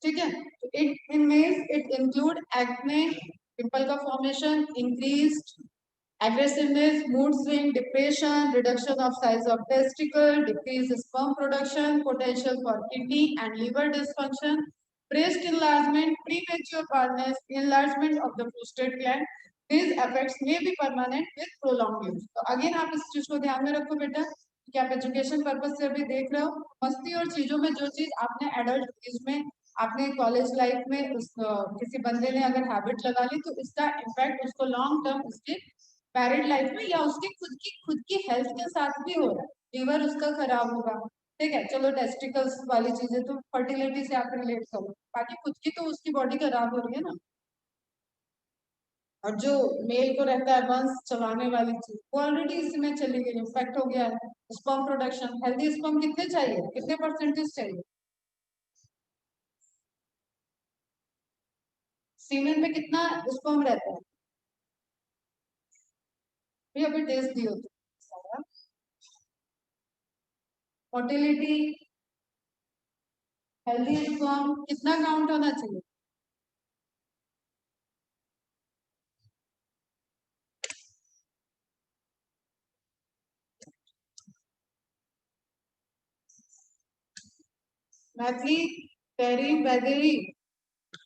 ठीक है। तो it in males it include acne, pimple का formation, increased aggressiveness, mood swing, depression, reduction of size of testicle, decreased sperm production, potential for kidney and liver dysfunction, breast enlargement, premature baldness, enlargement of the prostate gland. These effects may be permanent with prolonged use. तो again आप इस चीज को ध्यान में रखो बेटा कि आप एजुकेशन पर्पज से अभी देख रहे हो, मस्ती और चीजों में जो चीज आपने एडल्ट एज में, आपने कॉलेज लाइफ में किसी बंदे ने अगर हैबिट लगा ली तो इसका इम्पैक्ट उसको लॉन्ग टर्म उसके मैरिड लाइफ में या उसके खुद की हेल्थ के साथ भी हो रहा है, लीवर उसका खराब होगा। ठीक है, चलो टेस्टिकल्स वाली चीजें तो फर्टिलिटी से आप रिलेट करो, बाकी खुद की तो उसकी बॉडी खराब हो रही है ना। और जो मेल को रहता है वंश चलाने वाली चीज वो ऑलरेडी इसमें चली गई, इफेक्ट हो गया है। स्पर्म प्रोडक्शन, हेल्दी स्पर्म कितने चाहिए, कितने परसेंटेज चाहिए, सीमेन में कितना स्पर्म रहता है, ये अभी टेस्ट दियो तो मोटिलिटी, हेल्दी स्पर्म कितना काउंट होना चाहिए, Maithili, carry, Vaidehi,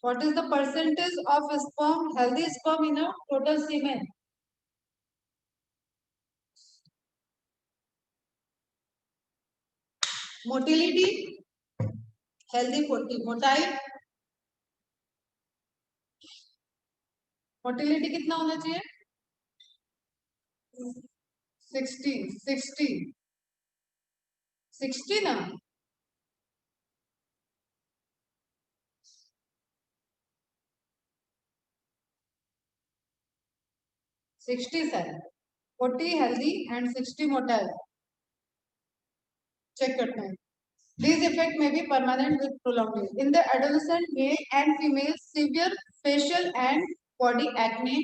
what is the percentage of sperm, healthy sperm in a total semen? Motility, healthy 40, मोटाई, मोटिलिटी कितना होना चाहिए, 60, 60, 60 ना, 60 sir, 40 healthy and 60 motile, check करते हैं। These effect may be permanent with prolonged use. In the adolescent, male and female, severe facial and body acne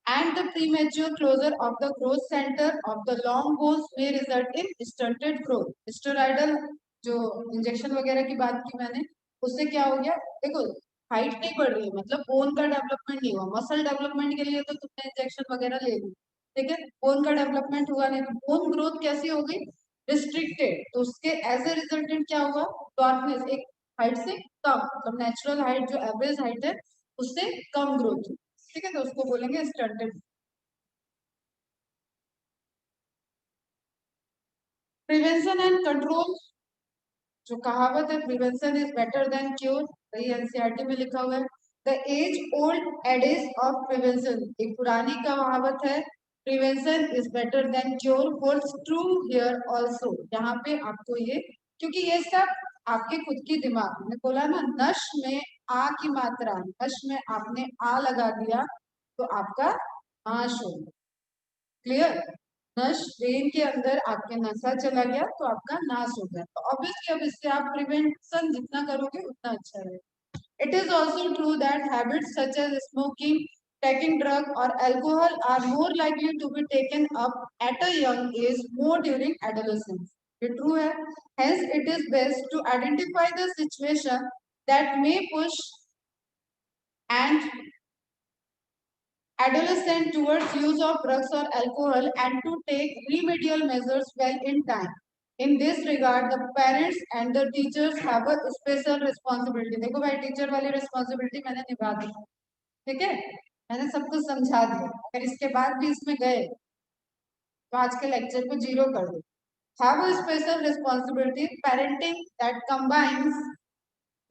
and the premature closure of the growth center of the long bones may result in stunted growth. Steroidal जो injection वगैरह की बात की मैंने, उससे क्या हो गया, देखो हाइट नहीं बढ़ रही है मतलब बोन का डेवलपमेंट नहीं हुआ, मसल डेवलपमेंट के लिए तो तुमने इंजेक्शन वगैरह ले ली, ठीक है, बोन का डेवलपमेंट हुआ नहीं, तो बोन ग्रोथ कैसी हो गई, रिस्ट्रिक्टेड, तो उसके एज ए रिजल्टेंट क्या हुआ, डॉर्फनेस, एक हाइट से कम, मतलब नेचुरल हाइट जो एवरेज हाइट है उससे कम ग्रोथ, ठीक है, तो उसको बोलेंगे स्टंटेड। प्रिवेंशन एंड कंट्रोल, जो कहावत है prevention is better than cure, वही एनसीईआरटी में लिखा हुआ है। The age old adages of prevention, एक पुरानी कहावत है, prevention is better than cure holds true here also, यहाँ पे आपको ये, क्योंकि ये सब आपके खुद की दिमाग में बोला ना, नश में आ की मात्रा, नश में आपने आ लगा दिया तो आपका नाश हो, क्लियर, नस ब्रेन के अंदर आपके नसा चला गया तो आपका नाश हो गया, तो ऑब्वियसली अब इससे आप प्रिवेंशन जितना करोगे उतना अच्छा है। It is also true that habits such as smoking, taking drug or alcohol are more likely to be taken up at a young age, more during adolescence. ये true है, hence it is best to identify the situation that may push and adolescent towards use of drugs or alcohol and to take remedial measures well in time. In this regard, the parents and the teachers have a special responsibility. देखो भाई teacher वाली responsibility मैंने निभा दी, ठीक है, मैंने सब कुछ समझा दिया, अगर इसके बाद भी इसमें गए तो आज के लेक्चर को जीरो कर दो। Have a special responsibility. Parenting that combines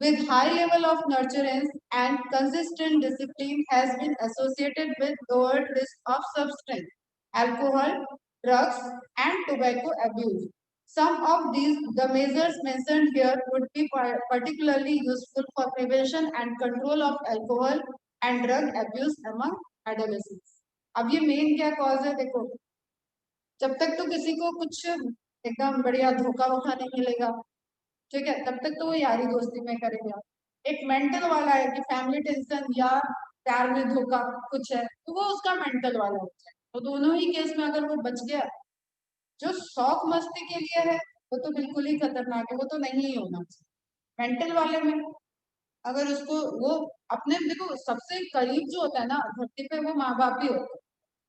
with high level of nurturance and consistent discipline has been associated with lowered risk of substance, alcohol, drugs, and tobacco abuse. Some of these, the measures mentioned here would be particularly useful for prevention and control of alcohol and drug abuse among adolescents. अब ये main क्या cause है, देखो जब तक तो किसी को कुछ एकदम बढ़िया धोखा वोखा नहीं मिलेगा, ठीक है, तब तक तो वो यारी दोस्ती में करेगा। एक मेंटल वाला है कि फैमिली टेंशन या प्यार में धोखा कुछ है तो वो उसका मेंटल वाला होता है, तो दोनों ही केस में अगर वो बच गया, जो शौक मस्ती के लिए है वो तो बिल्कुल ही खतरनाक है, वो तो नहीं ही होना चाहिए। मेंटल वाले में अगर उसको वो अपने, देखो सबसे करीब जो होता है ना धरती पे, वो माँ बाप ही होते हैं।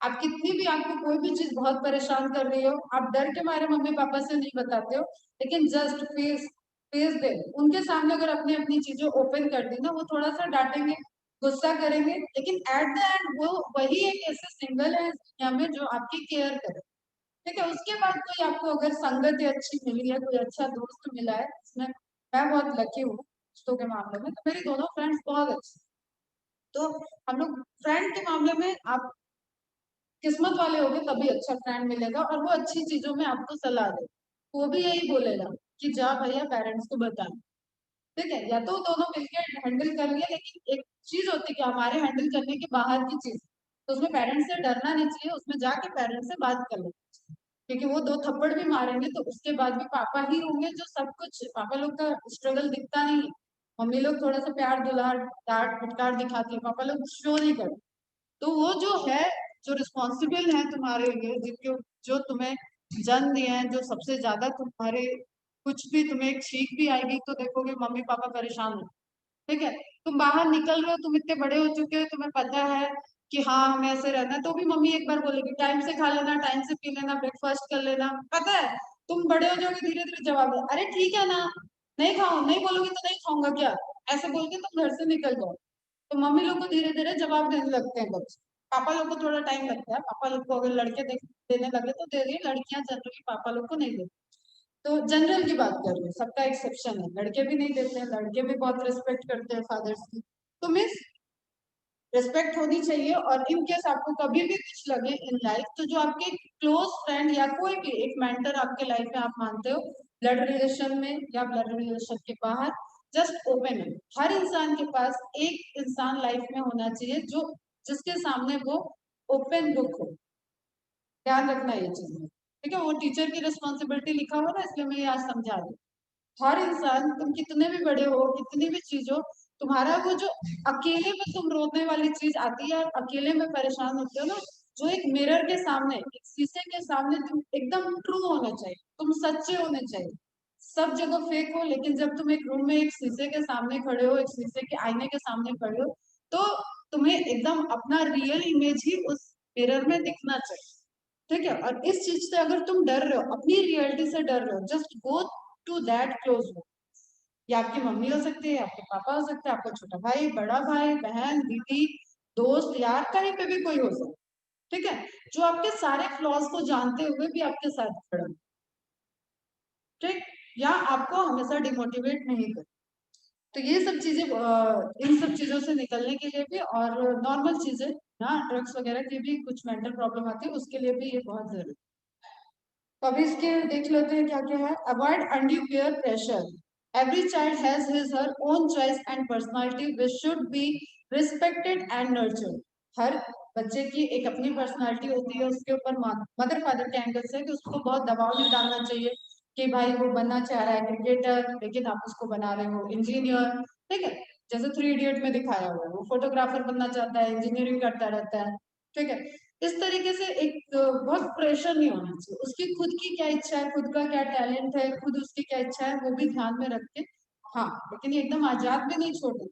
आप कितनी भी, आपको कोई भी चीज बहुत परेशान कर रही हो, आप डर के मारे मम्मी पापा से नहीं बताते हो, लेकिन जस्ट फेस फेस दे उनके सामने अगर अपनी अपनी चीजें ओपन कर दी ना, वो थोड़ा सा डांटेंगे, गुस्सा करेंगे, लेकिन एट द एंड वो वही एक ऐसे सिंगल है इस दुनिया में जो आपकी केयर करे। ठीक है, उसके बाद कोई आपको अगर संगत ही अच्छी मिली है, कोई अच्छा दोस्त मिला है, इसमें मैं बहुत लकी हूँ दोस्तों के मामले में, तो मेरी दोनों फ्रेंड्स बहुत अच्छी। तो हम लोग फ्रेंड के मामले में आप किस्मत वाले होगे तभी अच्छा फ्रेंड मिलेगा, और वो अच्छी चीजों में आपको सलाह दे। वो भी यही बोलेगा कि जा भैया पेरेंट्स को बता। ठीक है, या तो दोनों मिलकर हैंडल कर लिए, लेकिन एक चीज होती है कि हमारे हैंडल करने के बाहर की चीज, तो उसमें पेरेंट्स से डरना नहीं चाहिए, उसमें जाके पेरेंट्स से बात कर लो, क्योंकि वो दो थप्पड़ भी मारेंगे तो उसके बाद भी पापा ही होंगे जो सब कुछ, पापा लोग का स्ट्रगल दिखता नहीं है। मम्मी लोग थोड़ा सा प्यार दुलार डांट फटकार दिखाती है, पापा लोग शो नहीं करते। तो वो जो है, जो रिस्पॉन्सिबल है तुम्हारे लिए, जिनके जो तुम्हें जन्म दिए हैं, जो सबसे ज्यादा तुम्हारे, कुछ भी तुम्हें एक सीख भी आएगी तो देखोगे मम्मी पापा परेशान हो। ठीक है, तुम बाहर निकल रहे हो, तुम इतने बड़े हो चुके हो, तुम्हें पता है कि हाँ हमें ऐसे रहना है, तो भी मम्मी एक बार बोलेगी टाइम से खा लेना, टाइम से पी लेना, ब्रेकफास्ट कर लेना, पता है। तुम बड़े हो जाओगे, धीरे धीरे जवाब दो, अरे ठीक है ना, नहीं खाओ, नहीं बोलोगी तो नहीं खाऊंगा क्या, ऐसे बोल के तुम घर से निकल जाओ। तो मम्मी लोग को धीरे धीरे जवाब देने लगते हैं बच्चे। पापा लोग को थोड़ा टाइम लगता है, पापा लोग को अगर लड़के देने लगे तो दे दिए, लड़कियां जनरली पापा लोग को नहीं देती। तो जनरल की बात कर रही हूँ, सबका एक्सेप्शन है, लड़के भी नहीं देते हैं, लड़के भी बहुत रिस्पेक्ट करते हैं फादर्स की। तो मिस रिस्पेक्ट होनी चाहिए, और इन केस आपको कभी भी कुछ लगे इन लाइफ, तो जो आपके क्लोज फ्रेंड या कोई भी एक मेंटर आपके लाइफ में आप मानते हो, ब्लड रिलेशन में या ब्लड रिलेशन के बाहर, जस्ट ओपन है। हर इंसान के पास एक इंसान लाइफ में होना चाहिए जो, जिसके सामने वो ओपन बुक हो। ध्यान रखना ये चीज में। ठीक है, वो टीचर की रिस्पॉन्सिबिलिटी लिखा हुआ ना, इसलिए मैं ये आज समझा रही हूँ। हर इंसान, तुम कितने भी बड़े हो, कितनी भी चीज हो, तुम्हारा वो जो अकेले में तुम रोने वाली चीज आती है, और अकेले में परेशान होते हो ना, जो एक मिरर के सामने, एक शीशे के सामने तुम एकदम ट्रू होना चाहिए, तुम सच्चे होने चाहिए। सब जगह फेक हो, लेकिन जब तुम एक रूम में एक शीशे के सामने खड़े हो, एक शीशे के आईने के सामने खड़े हो, तो तुम्हें एकदम अपना रियल इमेज ही उस मिरर में दिखना चाहिए। ठीक है, और इस चीज से अगर तुम डर रहे हो, अपनी रियलिटी से डर रहे हो, just go to that close one. ये आपकी मम्मी हो सकती है, आपके पापा हो सकते हैं, आपका छोटा भाई, बड़ा भाई, बहन, दीदी, दोस्त, यार, कहीं पे भी कोई हो सकता है। ठीक है, जो आपके सारे फ्लॉज को जानते हुए भी आपके साथ खड़ा है। ठीक, या आपको हमेशा डिमोटिवेट नहीं कर। तो ये सब चीजें, इन सब चीजों से निकलने के लिए भी, और नॉर्मल चीजें, हाँ ड्रग्स वगैरह की भी कुछ मेंटल प्रॉब्लम आती है, उसके लिए भी ये बहुत जरूरी है। तो अभी इसके देख लेते हैं क्या क्या है। Avoid undue peer pressure. Every child has his her own choice and personality which should be respected and nurtured. हर बच्चे की एक अपनी पर्सनालिटी होती है, उसके ऊपर मदर फादर के एंगल से कि उसको बहुत दबाव नहीं डालना चाहिए कि भाई वो बनना चाह रहा है क्रिकेटर, लेकिन आप उसको बना रहे हो इंजीनियर। ठीक है, जैसे थ्री इडियट में दिखाया हुआ है, वो फोटोग्राफर बनना चाहता है, इंजीनियरिंग करता रहता है। ठीक है, इस तरीके से एक बहुत प्रेशर नहीं होना चाहिए, उसकी खुद की क्या इच्छा है, खुद का क्या टैलेंट है, खुद उसकी क्या इच्छा है, वो भी ध्यान में रख के। हाँ, लेकिन ये एकदम आजाद भी नहीं छोड़ना,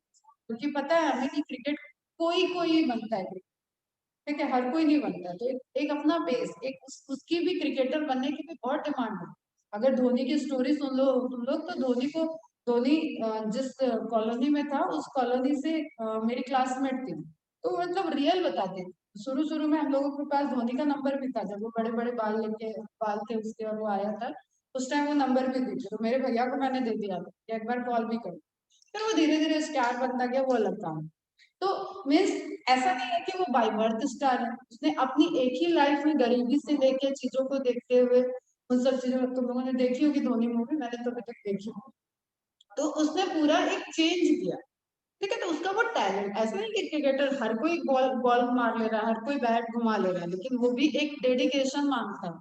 क्योंकि पता है हमें कि क्रिकेट कोई कोई बनता है क्रिकेट। ठीक है, हर कोई नहीं बनता, तो एक अपना बेस, एक उसकी भी क्रिकेटर बनने की भी बहुत डिमांड है। अगर धोनी की स्टोरी सुन लो तुम लोग, तो धोनी जिस कॉलोनी में था, उस कॉलोनी से मेरी क्लासमेट थी, तो मतलब रियल बताते थे। शुरू शुरू में हम लोगों के पास धोनी का नंबर भी था, जब वो बड़े बड़े बाल थे उसके और वो आया था, उस टाइम वो नंबर भी दी थी, तो मेरे भैया को मैंने दे दिया था कि एक बार कॉल भी करो। फिर वो धीरे धीरे स्टार बनता गया, वो अलग काम। तो मीन्स ऐसा नहीं है कि वो बाय बर्थ स्टार है, उसने अपनी एक ही लाइफ में गरीबी से लेके चीजों को देखते हुए, उन सब चीजों, तुम लोगों ने देखी होगी धोनी मूवी, मैंने तो अभी तक देखी। तो उसने पूरा एक चेंज किया। ठीक है, तो उसका वो टैलेंट, ऐसा नहीं कि क्रिकेटर हर कोई बॉल बॉल मार ले रहा है, हर कोई बैट घुमा ले रहा है, लेकिन वो भी एक डेडिकेशन मांगता है,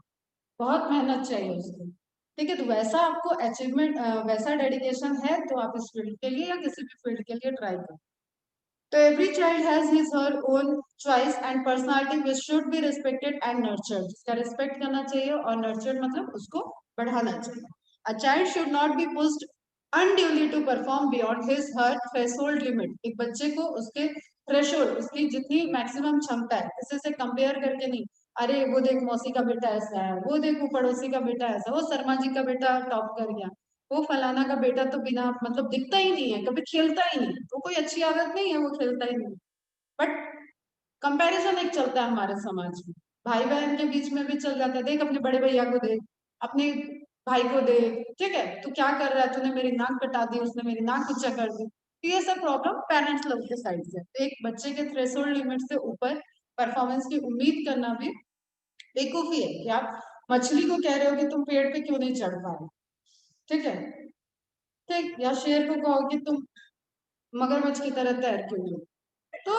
बहुत मेहनत चाहिए उसको। ठीक है, तो वैसा आपको अचीवमेंट, वैसा डेडिकेशन है तो आप इस फील्ड के लिए या किसी भी फील्ड के लिए ट्राई करो। तो every child has his her own choice and personality which should be respected and nurtured. जिसका रिस्पेक्ट करना चाहिए और नर्चर्ड मतलब उसको बढ़ाना चाहिए। A child should not be pushed unduly to perform beyond his her threshold limit. एक बच्चे को उसके थ्रेशोल्ड, उसकी जितनी मैक्सिमम क्षमता है, किसी से कंपेयर करके नहीं। अरे वो देख मौसी का बेटा ऐसा है, वो देख वो पड़ोसी का बेटा ऐसा, वो शर्मा जी का बेटा टॉप कर गया, वो फलाना का बेटा तो बिना मतलब दिखता ही नहीं है, कभी खेलता ही नहीं, वो कोई अच्छी आदत नहीं है, वो खेलता ही नहीं। बट कंपैरिजन एक चलता है हमारे समाज में, भाई बहन के बीच में भी चल जाता है, देख अपने बड़े भैया को देख, अपने भाई को देख, ठीक है तू क्या कर रहा है, तूने मेरी नाक कटा दी, उसने मेरी नाक ऊंचा कर दी। तो ये सब प्रॉब्लम पेरेंट्स लोग के साइड से। तो एक बच्चे के थ्रेशोल्ड लिमिट से ऊपर परफॉर्मेंस की उम्मीद करना भी बेवकूफी है। कि आप मछली को कह रहे हो कि तुम पेड़ पे क्यों नहीं चढ़ पा रहे, ठीक है, ठीक, या शेर को कहो कि तुम मगरमच्छ की तरह तैर क्यों नहीं। तो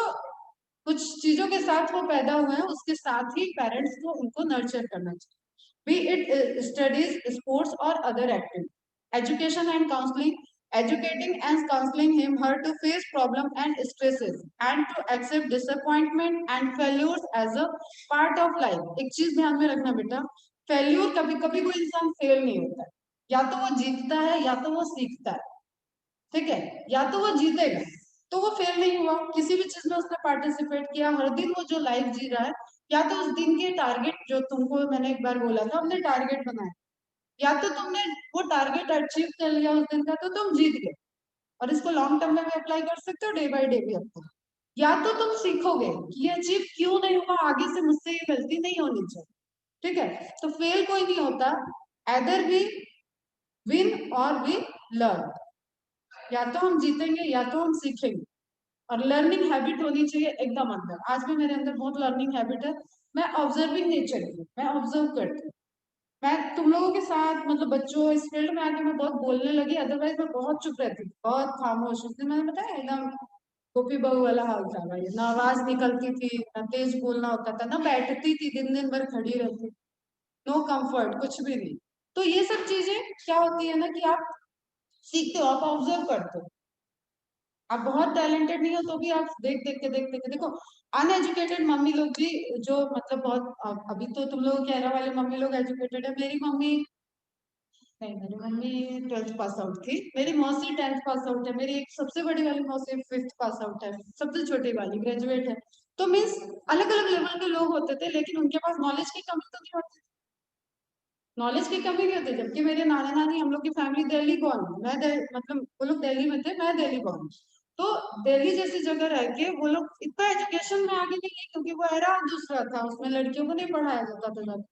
कुछ चीजों के साथ वो पैदा हुए हैं, उसके साथ ही पेरेंट्स को उनको नर्चर करना चाहिए, be it studies, sports or other activities. Education and counseling, educating and counseling him, her to face problem and stresses and to accept disappointment and failures as a part of life. एक चीज ध्यान में रखना बेटा, failure कभी कभी कोई इंसान फेल नहीं होता है, या तो वो जीतता है या तो वो सीखता है, ठीक है, या तो वो जीतेगा, तो वो फेल नहीं हुआ, किसी भी चीज में उसने पार्टिसिपेट किया, हर दिन वो जो लाइफ जी रहा है, या तो उस दिन के टारगेट जो तुमको मैंने एक बार बोला था, हमने टारगेट बनाया, या तो तुमने वो टारगेट अचीव कर लिया उस दिन का तो तुम जीत गए। और इसको लॉन्ग टर्म में भी अप्लाई कर सकते हो, डे बाय डे भी अप्लाई। या तो तुम सीखोगे कि ये अचीव क्यों नहीं हुआ, आगे से मुझसे ये गलती नहीं होनी चाहिए, ठीक है। तो फेल कोई नहीं होता, एदर वी विन और वी लर्न, या तो हम जीतेंगे या तो हम सीखेंगे। और लर्निंग हैबिट होनी चाहिए एकदम अंदर, आज भी मेरे अंदर बहुत लर्निंग हैबिट है। मैं ऑब्जर्विंग नेचर की हूँ, मैं ऑब्जर्व करती हूँ। मैं तुम लोगों के साथ मतलब बच्चों इस फील्ड में आके मैं बहुत बोलने लगी, अदरवाइज मैं बहुत चुप रहती थी, बहुत खामोश, उसने मैंने बताया एकदम गोपी बहू वाला हाल था भाई, ना आवाज निकलती थी, ना तेज बोलना होता था, ना बैठती थी, दिन दिन भर खड़ी रहती, नो कंफर्ट, कुछ भी नहीं। तो ये सब चीजें क्या होती है ना कि आप सीखते हो, आप ऑब्जर्व करते हो। आप बहुत टैलेंटेड नहीं हो तो भी आप देख देख के देखो, अनएजुकेटेड मम्मी लोग भी जो मतलब बहुत अभी तो तुम लोग कहने वाले मम्मी लोग एजुकेटेड है, मेरी मम्मी नहीं, मेरी मम्मी 12th पास आउट थी, मेरी मौसी 10th पास आउट है, मेरी एक सबसे बड़ी वाली मौसी 5th पास आउट है, सबसे छोटी वाली ग्रेजुएट है। तो मीन्स अलग अलग लेवल के लोग होते थे, लेकिन उनके पास नॉलेज की कमी तो नहीं होती, नॉलेज की कमी नहीं होती। जबकि मेरे नाना नानी, हम लोग की फैमिली दिल्ली बॉर्न, मतलब वो लोग दिल्ली में थे, मैं दिल्ली बॉर्न। तो दिल्ली जैसी जगह रह के वो लोग इतना एजुकेशन में आगे नहीं है, क्योंकि वो एरा दूसरा था, उसमें लड़कियों को नहीं पढ़ाया जाता था ज्यादा।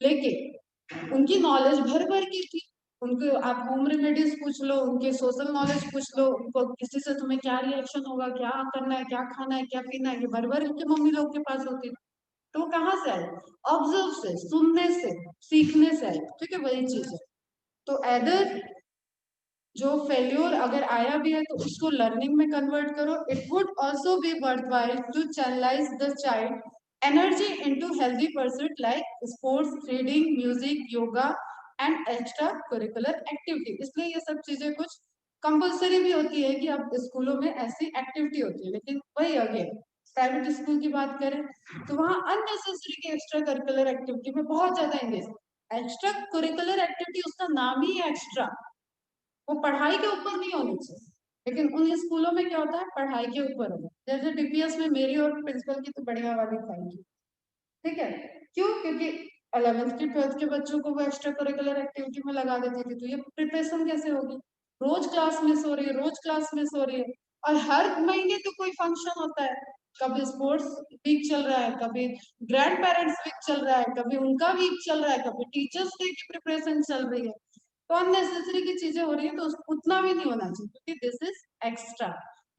लेकिन उनकी नॉलेज भर भर की थी। उनको आप होम रेमेडीज पूछ लो, उनके सोशल नॉलेज पूछ लो, उनको किसी से तुम्हें क्या रिएक्शन होगा, क्या करना है, क्या खाना है, क्या पीना है, ये भर भर उनके मम्मी लोग के पास होती थी। तो वो कहाँ से आए, ऑब्जर्व से, सुनने से, सीखने से आए, ठीक है, वही चीज है। तो एदर जो फेल्योर अगर आया भी है तो उसको लर्निंग में कन्वर्ट करो। It would also be worthwhile to channelise the child energy into healthy pursuit like sports, reading, music, yoga and extracurricular activity. इसलिए ये सब चीजें कुछ कंपल्सरी भी होती है कि अब स्कूलों में ऐसी एक्टिविटी होती है, लेकिन वही अगेन प्राइवेट स्कूल की बात करें तो वहाँ अननेसेसरी की एक्स्ट्रा करिकुलर एक्टिविटी में बहुत ज्यादा इंगेज। एक्स्ट्रा करिकुलर एक्टिविटी उसका नाम ही है एक्स्ट्रा, वो पढ़ाई के ऊपर नहीं होनी चाहिए। लेकिन उन स्कूलों में क्या होता है, पढ़ाई के ऊपर होता है। जैसे डीपीएस में मेरी और प्रिंसिपल की तो बढ़िया वाली फाइल, ठीक है। क्यों, क्योंकि 11th की 12th के बच्चों को वो एक्स्ट्रा करिकुलर एक्टिविटी में लगा देती थी, तो ये प्रिपरेशन कैसे होगी, रोज क्लास मिस हो रही है, रोज क्लास मिस हो रही है। और हर महीने तो कोई फंक्शन होता है, कभी स्पोर्ट्स वीक चल रहा है, कभी ग्रैंड पेरेंट्स वीक चल रहा है, कभी उनका वीक चल रहा है, कभी टीचर्स डे की प्रिपरेशन चल रही है। तो अननेसेसरी की चीजें हो रही है, तो उतना भी नहीं होना चाहिए, क्योंकि दिस इज एक्स्ट्रा।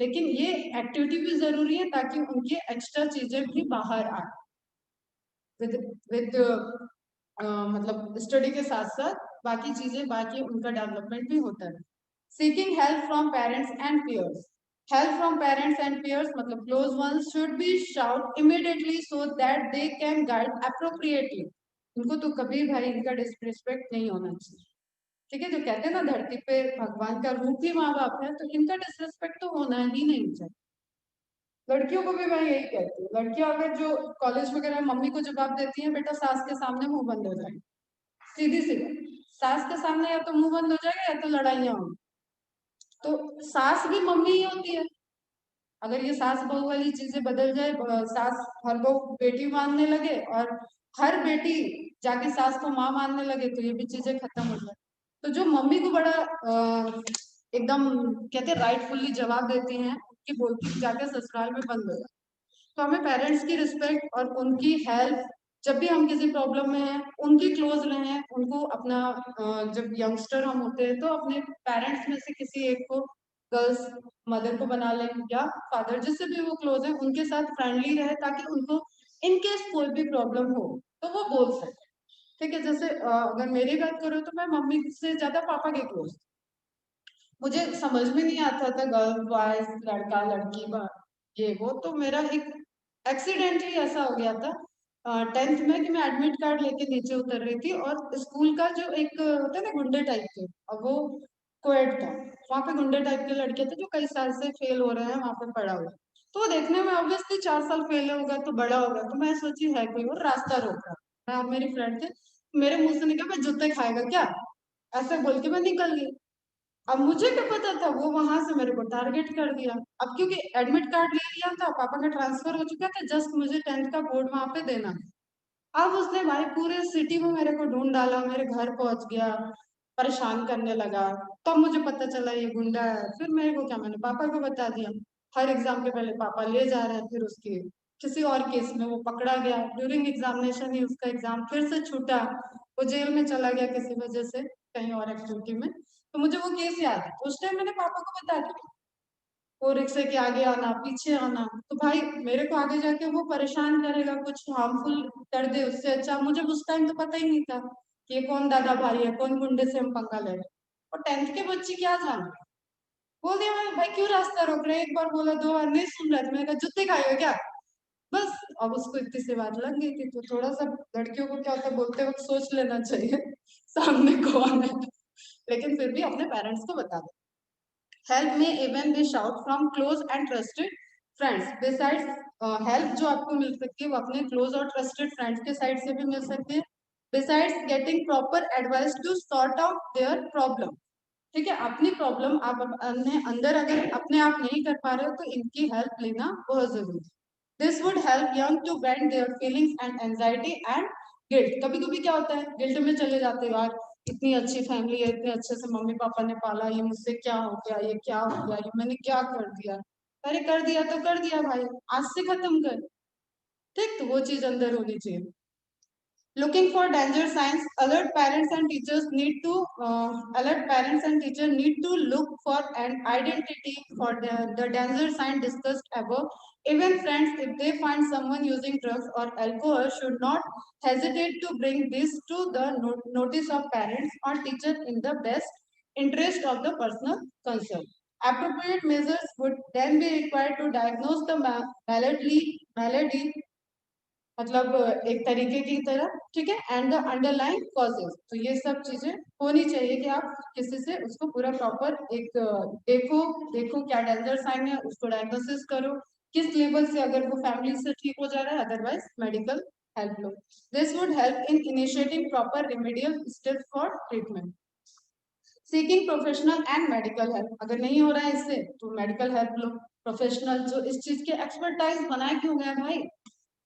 लेकिन ये एक्टिविटी भी जरूरी है ताकि उनकी एक्स्ट्रा चीजें भी बाहर आए, विद विद मतलब स्टडी के साथ साथ बाकी चीजें, बाकी उनका डेवलपमेंट भी होता है। Seeking help from parents and peers, help from parents and peers मतलब close ones should be shout immediately so that they can guide appropriately। उनको तो कभी भाई इनका डिसरिस्पेक्ट नहीं होना चाहिए, ठीक है। जो कहते हैं ना धरती पे भगवान का रूप ही माँ बाप है, तो इनका डिसरिस्पेक्ट तो होना ही नहीं चाहिए। लड़कियों को भी मैं यही कहती हूँ, लड़कियां अगर जो कॉलेज वगैरह मम्मी को जवाब देती हैं, बेटा सास के सामने मुंह बंद हो जाए, सीधी सीधी, सास के सामने या तो मुंह बंद हो जाएगा या तो लड़ाइयाँ होंगी, तो सास भी मम्मी ही होती है। अगर ये सास बहू वाली चीजें बदल जाए, सास हर बहू बेटी मानने लगे और हर बेटी जाके सास को माँ मानने लगे, तो ये भी चीजें खत्म हो जाए। तो जो मम्मी को बड़ा एकदम कहते हैं राइटफुल्ली जवाब देती हैं, उनकी बोलती जाके ससुराल में बंद हो जाए। तो हमें पेरेंट्स की रिस्पेक्ट और उनकी हेल्प, जब भी हम किसी प्रॉब्लम में हैं उनकी क्लोज रहें, उनको अपना जब यंगस्टर हम होते हैं तो अपने पेरेंट्स में से किसी एक को, गर्ल्स मदर को बना लें या फादर, जिससे भी वो क्लोज है उनके साथ फ्रेंडली रहे, ताकि उनको इन केस कोई भी प्रॉब्लम हो तो वो बोल सके। ठीक है, जैसे अगर मेरी बात करो तो मैं मम्मी से ज्यादा पापा के क्लोज। मुझे समझ में नहीं आता था गर्ल बॉयज, लड़का लड़की ये वो, तो मेरा एक एक्सीडेंटली ऐसा हो गया था 10th में कि मैं एडमिट कार्ड लेके नीचे उतर रही थी, और स्कूल का जो एक होता है ना गुंडे टाइप के, और वो कोएड था, वहां पे गुंडे टाइप के लड़के थे जो कई साल से फेल हो रहे हैं वहां पे पड़ा हुआ। तो वो देखने में ऑब्वियसली 4 साल फेल होगा तो बड़ा होगा, तो मैं सोची है कोई और रास्ता रोक रहा। मैं और मेरी फ्रेंड थे, मेरे मुंह से निकला मैं जूते खाएगा क्या, ऐसे बोल के मैं निकल गई। अब मुझे क्या पता था वो वहां से मेरे को टारगेट कर दिया। अब क्योंकि एडमिट कार्ड ले लिया था, पापा का ट्रांसफर हो चुका था, जस्ट मुझे 10th का बोर्ड वहां पे देना था। अब उसने भाई पूरे सिटी में मेरे को ढूंढ डाला, मेरे घर पहुंच गया, परेशान करने लगा। तब मुझे पता चला ये गुंडा है। फिर मेरे को क्या, मैंने पापा को बता दिया। हर एग्जाम के पहले पापा ले जा रहे हैं, फिर उसके किसी और केस में वो पकड़ा गया, ड्यूरिंग एग्जामिनेशन ही उसका एग्जाम फिर से छूटा, वो जेल में चला गया किसी वजह से, कहीं और एक्टिविटी में। तो मुझे वो केस याद है, तो उस टाइम मैंने पापा को बता दिया, वो रिक्शे के आगे आना पीछे आना, तो भाई मेरे को आगे जाके वो परेशान करेगा, कुछ हार्मफुल कर दे, उससे अच्छा मुझे उस टाइम तो पता ही नहीं था कि ये कौन दादा भाई है, कौन गुंडे से हम पंगा ले रहे हैं। और 10th के बच्चे क्या जान, बोल दिया भाई, भाई क्यों रास्ता रोक रहे हैं, एक बार बोला, 2 बार नहीं सुन रहे थे, मैंने कहा जुत्ते खाए हो क्या, बस। अब उसको इतनी सी बात लग गई थी। तो थोड़ा सा लड़कियों को क्या होता है, बोलते वक्त सोच लेना चाहिए सामने कौन है, लेकिन फिर भी अपने पेरेंट्स को बता दो। हेल्प में even be shout from close and trusted friends. Besides help जो आपको मिल सकती है वो अपने क्लोज और ट्रस्टेड फ्रेंड्स के साइड से भी मिल सकती है। Besides getting proper advice to sort out their problem. ठीक है, अपनी प्रॉब्लम आप अपने अंदर अगर अपने आप नहीं कर पा रहे हो तो इनकी हेल्प लेना बहुत जरूरी है। This would help young to bend their feelings and anxiety and guilt. कभी कभी क्या होता है, गिल्ट में चले जाते हो, यार इतनी अच्छी फैमिली है, इतने अच्छे से मम्मी पापा ने पाला, ये मुझसे क्या हो गया, ये क्या हो गया, ये मैंने क्या कर दिया। अरे कर दिया तो कर दिया भाई, आज से खत्म कर। ठीक, तो वो चीज अंदर होनी चाहिए। Looking for danger signs, alert parents and teachers need to look for an identity for the danger sign discussed above. Even friends, if they find someone using drugs or alcohol, should not hesitate to bring this to the notice of parents or teachers in the best interest of the personal concern. Appropriate measures would then be required to diagnose the malady मतलब एक तरीके की तरह, ठीक है, and the underline causes. तो ये सब चीजें होनी चाहिए कि आप किसी से उसको पूरा प्रॉपर एक देखो, क्या डेंजर साइन है, उसको डायग्नोसिस करो, किस लेवल से, अगर वो फैमिली से ठीक हो जा रहा है, otherwise medical help low. This would help in initiating proper remedial step for treatment. Seeking professional and medical help, अगर नहीं हो रहा है इससे तो मेडिकल हेल्प लो। प्रोफेशनल जो इस चीज के एक्सपर्टाइज बनाए क्यों गया भाई,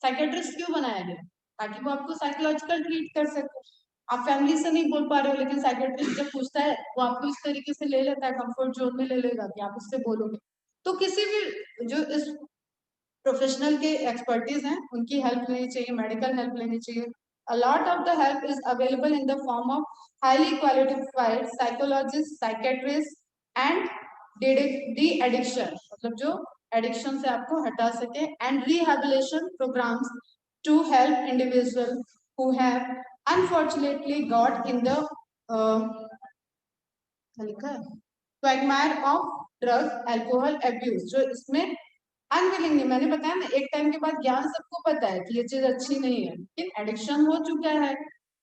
साइकेट्रिस्ट क्यों बनाया गया, ताकि वो आपको साइकोलॉजिकल ट्रीट कर सके। आप फैमिली से नहीं बोल पा रहे हो, लेकिन साइकेट्रिस्ट जब पूछता है वो आपको इस तरीके से ले लेता है, कंफर्ट जोन में ले लेगा कि आप उससे बोलोगे। तो किसी भी जो इस प्रोफेशनल के एक्सपर्टीज हैं उनकी हेल्प लेनी चाहिए, मेडिकल हेल्प लेनी चाहिए। A lot of the help is available in the form of highly qualified psychologists, psychiatrists and de-addiction, मतलब जो एडिक्शन से आपको हटा सके, and rehabilitation programs to help individuals who have unfortunately got in the uh, लिखा है quagmire of drug alcohol abuse। जो इसमें अनविलिंगली, मैंने बताया ना, एक टाइम के बाद ज्ञान सबको पता है कि ये चीज अच्छी नहीं है, लेकिन एडिक्शन हो चुका है,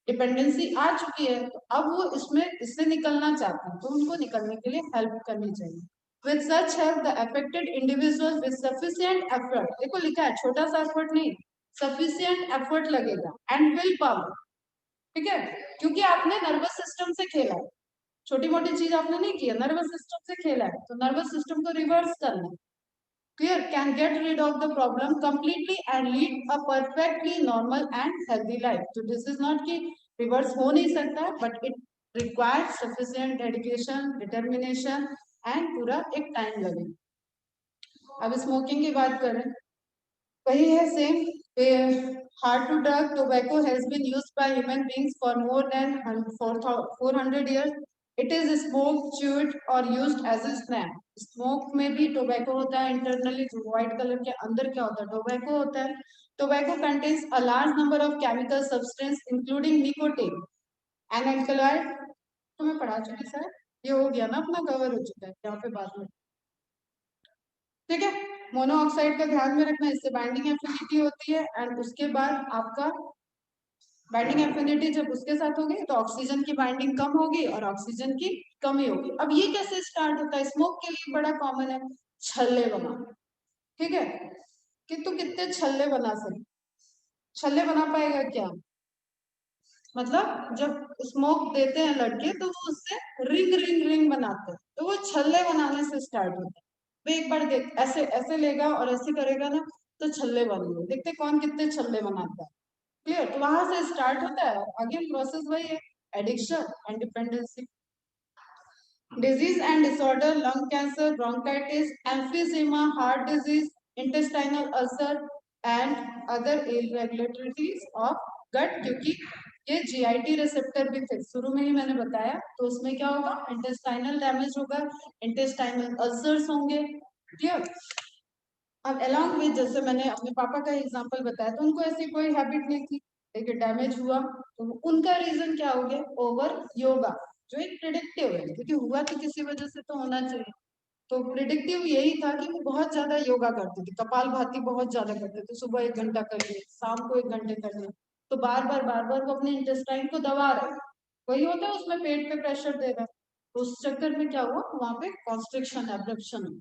डिपेंडेंसी आ चुकी है, तो अब वो इसमें इससे निकलना चाहते हैं, तो उनको निकलने के लिए हेल्प करनी चाहिए। With such help the affected individual with sufficient effort, देखो लिखा है छोटा सा एफर्ट नहीं, सफिशिएंट एफर्ट लगेगा, एंड विल पावर। ठीक है, क्योंकि आपने नर्वस सिस्टम से खेला है, छोटी मोटी चीज आपने नहीं की है, नर्वस सिस्टम से खेला है, तो नर्वस सिस्टम को रिवर्स करना है। Clear? Can get rid of the problem completely and lead a perfectly normal and healthy life. तो दिस इज नॉट कि रिवर्स हो नहीं सकता, but it requires sufficient dedication, determination and पूरा एक टाइम लगे। अब स्मोकिंग की बात करें, वही है same. Hard to drug tobacco has been used by human beings for more than 400 years. It is smoke, chewed और used as a snack. Smoke में भी टोबैको होता है इंटरनली, जो व्हाइट कलर के अंदर क्या होता है, टोबैको होता है। Tobacco contains a large number of chemical substance including nicotine and alkaloid. तो मैं पढ़ा चुकी सर, ये हो गया ना, अपना कवर हो चुका है यहाँ पे बाद में। ठीक है, मोनोऑक्साइड का ध्यान में रखना, इससे बाइंडिंग एफिनिटी होती है, एंड उसके बाद आपका बाइंडिंग एफिनिटी जब उसके साथ होगी तो ऑक्सीजन की बाइंडिंग कम होगी और ऑक्सीजन की कमी होगी। अब ये कैसे स्टार्ट होता है? स्मोक के लिए बड़ा कॉमन है, छल्ले बना। ठीक है, कि तू कितने छल्ले बना सकते? छल्ले बना पाएगा क्या? मतलब जब स्मोक देते हैं लड़के तो वो उससे रिंग रिंग रिंग बनाते हैं, तो वो छल्ले बनाने से स्टार्ट होता है। तो एक बार देख, ऐसे ऐसे लेगा और ऐसे करेगा ना, तो छल्ले बन गए। देखते कौन कितने छल्ले बनाता है। क्लियर? तो वहां से स्टार्ट होता है, आगे प्रोसेस वही है, addiction and dependency. Disease and disorder, lung cancer, bronchitis, emphysema, heart disease, intestinal ulcer and other irregularities of gut. क्योंकि ये जीआईटी रिसेप्टर भी थे, शुरू में ही मैंने बताया, तो उसमें क्या होगा, इंटेस्टाइनल डैमेज होगा, इंटेस्टाइनल अल्सर्स होंगे। क्लियर? अब अलॉन्ग विद, जैसे मैंने अपने पापा का एग्जांपल बताया, तो उनको ऐसी कोई हैबिट नहीं थी, देखिए डैमेज हुआ, तो उनका रीजन क्या हो गया, ओवर योगा, जो एक प्रिडिक्टिव है, क्योंकि हुआ तो किसी वजह से तो होना चाहिए। तो प्रिडिक्टिव यही था कि वो बहुत ज्यादा योगा करते थे, कपाल भाती बहुत ज्यादा करते थे, सुबह 1 घंटा कर लिए, शाम को 1 घंटे कर लिए, तो बार बार वो अपने इंटेस्टाइन को दबा रहे, वही होता है उसमें पेट पे प्रेशर दे रहा है, तो उस चक्कर में क्या हुआ, वहां पे कॉन्स्ट्रिक्शन, एब्रप्शन हुआ।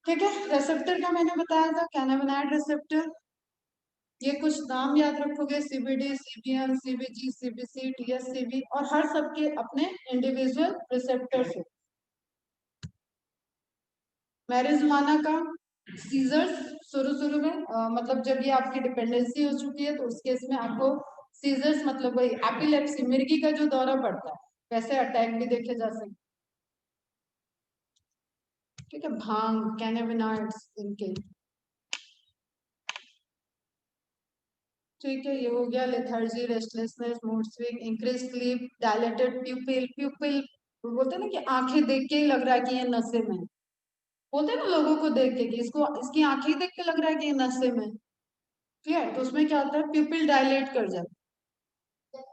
ठीक है, रिसेप्टर का मैंने बताया था, कैनाबिनॉइड रिसेप्टर, ये कुछ नाम याद रखोगे, सीबीडी, सीबीएन, सीबीजी, सीबीसी, टीएससीबी, और हर सबके अपने इंडिविजुअल रिसेप्टर्स हो। मैरिजुआना का सीजर्स, शुरू में मतलब जब ये आपकी डिपेंडेंसी हो चुकी है, तो उस केस में आपको सीजर्स, मतलब वही एपिलेप्सी, मिर्गी का जो दौरा पड़ता है, वैसे अटैक भी देखे जा सकते। ठीक है, भांग, कैनाबिनॉइड्स इनके। ठीक है, ये हो गया lethargy, restlessness, mood swing, increase sleep, dilated प्यूपिल। प्यूपिल बोलते हैं ना कि आंखें देख के ही लग रहा है कि ये नशे में, बोलते हैं ना लोगों को देख के कि इसको, इसकी आंखें ही देख के लग रहा है कि ये नशे में। ठीक है, तो उसमें क्या होता है, प्यूपिल डायलेट कर जाता है।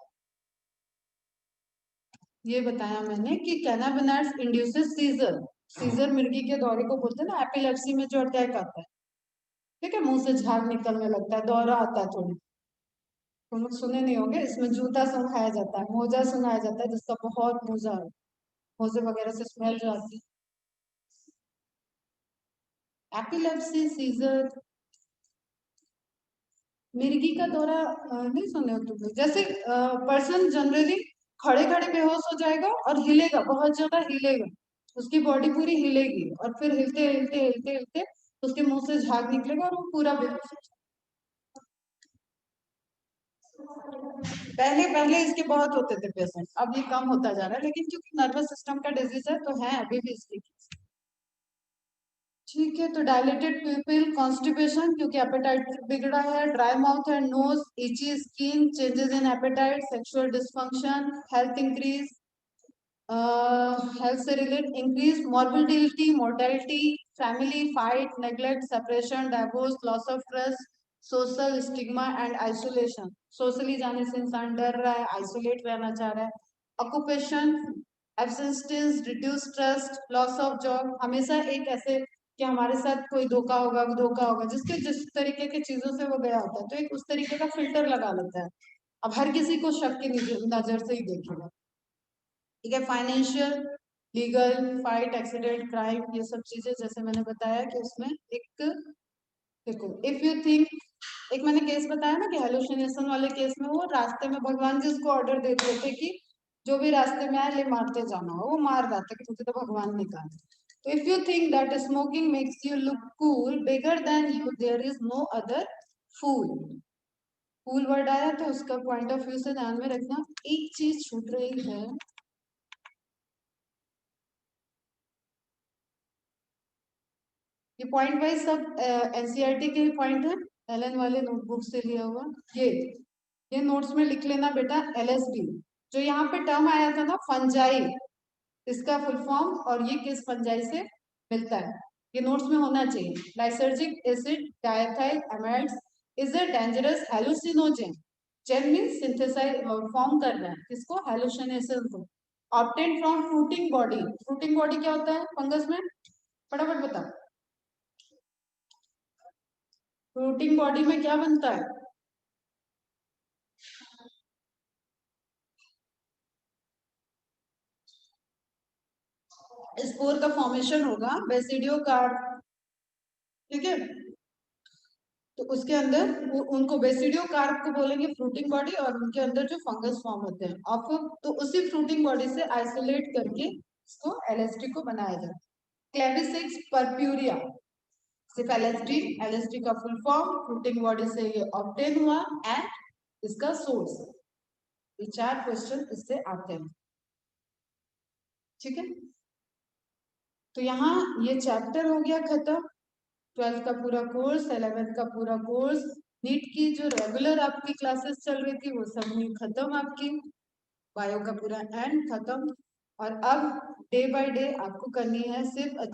ये बताया मैंने कि कैनाबिनॉइड्स इंड्यूसेस सीजर। सीजर मिर्गी के दौरे को बोलते हैं ना, एपिलेप्सी में जो अटैक आता है। ठीक है, मुंह से झाग निकलने लगता है, दौरा आता है थोड़ी, तुम लोग सुने नहीं होंगे, इसमें जूता सुंघाया जाता है, मोजा सुंघाया जाता है, जिसका बहुत मोजा है, मोजे वगैरह से स्मेल जो आती है। एपिलेप्सी, सीजर, मिर्गी का दौरा नहीं सुने हो तुम लोग? जैसे पर्सन जनरली खड़े खड़े बेहोश हो जाएगा और हिलेगा, बहुत ज्यादा हिलेगा, उसकी बॉडी पूरी हिलेगी, और फिर हिलते हिलते हिलते हिलते उसके मुंह से झाग निकलेगा और वो पूरा बेहोश हो जाएगा। पहले पहले इसके बहुत होते थे पेशेंट, अब ये कम होता जा रहा है, लेकिन क्योंकि नर्वस सिस्टम का डिजीज है तो है अभी भी इसकी। ठीक है, तो डायलेटेड प्यूपिल, कॉन्स्टिपेशन क्योंकि एपेटाइट बिगड़ा है, dry mouth and nose, itchy skin, changes in appetite, sexual dysfunction, health increase, health से related increase morbidity, mortality, family fight, neglect, separation, divorce, loss of trust, social stigma and isolation. Socially जाने से इंसान डर रहा है, isolate रहना चाह रहा है। Occupation, absenteeism, reduce trust, loss of job, हमेशा एक ऐसे कि हमारे साथ कोई धोखा होगा, जिसके जिस तरीके की चीजों से वो गया होता है, तो एक उस तरीके का फिल्टर लगा लेता है, अब हर किसी को शक की नजर से ही देखेगा। ठीक है, financial, legal, fight, accident, crime, ये सब चीजें जैसे मैंने बताया कि उसमें एक, देखो इफ यू थिंक, एक मैंने केस बताया ना कि हेलुसिनेशन वाले केस में वो रास्ते में भगवान जी उसको ऑर्डर देते थे कि जो भी रास्ते में आए ले मारते जाना, वो मार रहा था कि तुझे तो भगवान निकाल। तो if you think that smoking makes you look cool bigger than you, there is no other fool. Fool word आया तो उसका पॉइंट ऑफ व्यू से ध्यान में रखना। एक चीज छूट रही है, ये पॉइंट वाइज सब एनसीईआरटी के पॉइंट है, एलन वाले नोटबुक से लिया हुआ। ये नोट्स में लिख लेना बेटा। एलएसडी, जो यहाँ पे टर्म आया था ना फंजाई, इसका फुल फॉर्म और ये किस फंजाई से मिलता है, ये नोट्स में होना चाहिए। Lysergic acid diethyl amides is a dangerous hallucinogen. Gen means synthesize form कर रहा है किसको, हेलुसिनेशन को। Obtain from fruiting body. Fruiting body क्या होता है फंगस में, फटाफट बताओ। फ्रूटिंग बॉडी में क्या बनता है, स्पोर का फॉर्मेशन होगा, बेसिडियो कार्प, ठीक है। तो उसके अंदर वो उनको बेसिडियो कार्प को बोलेंगे फ्रूटिंग बॉडी, और उनके अंदर जो फंगस फॉर्म होते हैं ऑफ, तो उसी फ्रूटिंग बॉडी से आइसोलेट करके इसको एलएसडी को बनाया जाए। क्लेविसिक्स परप्यूरिया, सिर्फ एलएसडी, एलएसडी का फुल फॉर्म, फ्रूटिंग बॉडी से ये ऑब्टेन हुआ, एंड इसका सोर्स। ये 4 क्वेश्चन इससे आते हैं, ठीक है। तो यहाँ ये चैप्टर हो गया खत्म। 12th का पूरा कोर्स, 11th का पूरा कोर्स, नीट की जो रेगुलर आपकी क्लासेस चल रही थी वो सब नहीं खत्म आपकी, बायो का पूरा एंड खत्म। और अब डे बाय डे आपको करनी है सिर्फ अच्छा